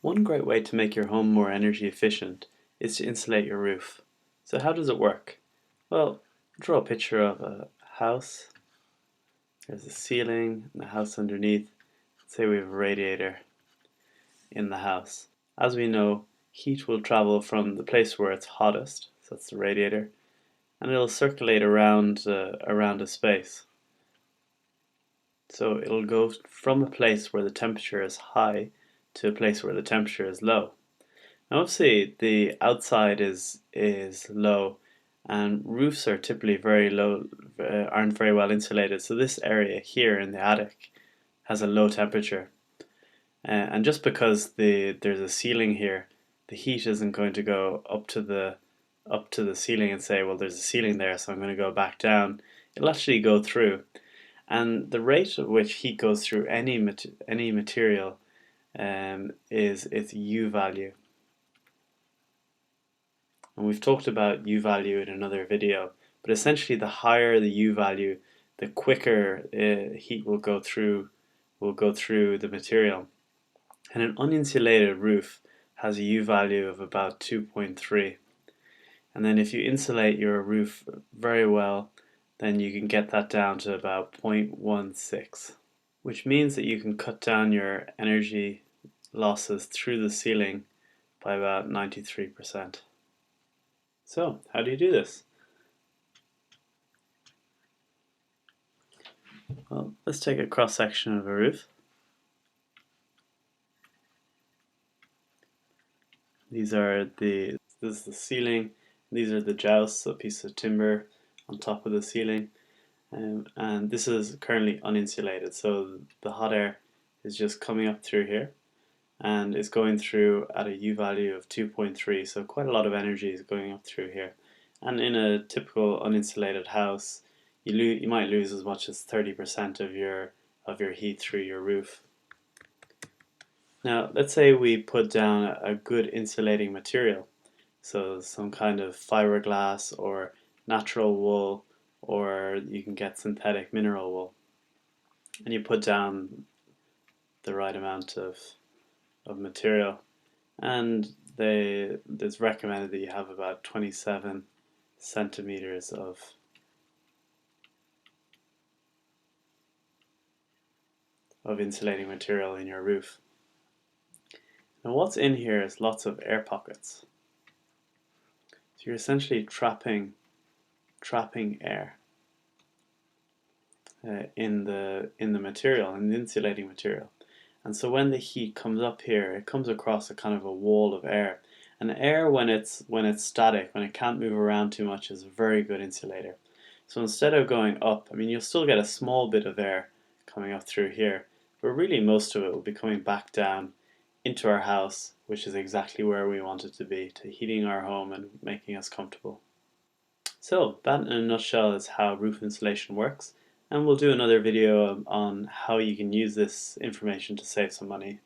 One great way to make your home more energy efficient is to insulate your roof. So how does it work? Well, draw a picture of a house. There's a ceiling and a house underneath. Say we have a radiator in the house. As we know, heat will travel from the place where it's hottest, so that's the radiator, and it'll circulate around a space. So it'll go from a place where the temperature is high to a place where the temperature is low. Now obviously the outside is low, and roofs are typically very low, aren't very well insulated, so this area here in the attic has a low temperature. And just because there's a ceiling here, the heat isn't going to go up to the ceiling and say, well, there's a ceiling there, so I'm going to go back down. It'll actually go through, and the rate at which heat goes through any material is its U value. And we've talked about U value in another video, but essentially the higher the U value, the quicker heat will go through the material. And an uninsulated roof has a U value of about 2.3. And then if you insulate your roof very well, then you can get that down to about 0.16, which means that you can cut down your energy losses through the ceiling by about 93%. So, how do you do this? Well, let's take a cross section of a roof. This is the ceiling. These are the jousts, a piece of timber on top of the ceiling, and this is currently uninsulated. So the hot air is just coming up through here, and it's going through at a U value of 2.3. So quite a lot of energy is going up through here. And in a typical uninsulated house, you might lose as much as 30% of your heat through your roof. Now, let's say we put down a good insulating material, so some kind of fiberglass or natural wool, or you can get synthetic mineral wool, and you put down the right amount of material, and it's recommended that you have about 27 centimeters of insulating material in your roof. Now what's in here is lots of air pockets. So you're essentially trapping air in the material, in the insulating material. And so when the heat comes up here, it comes across a kind of a wall of air. And air, when it's static, when it can't move around too much, is a very good insulator. So instead of going up, I mean, you'll still get a small bit of air coming up through here, but really most of it will be coming back down into our house, which is exactly where we want it to be, to heating our home and making us comfortable. So that in a nutshell is how roof insulation works, and we'll do another video on how you can use this information to save some money.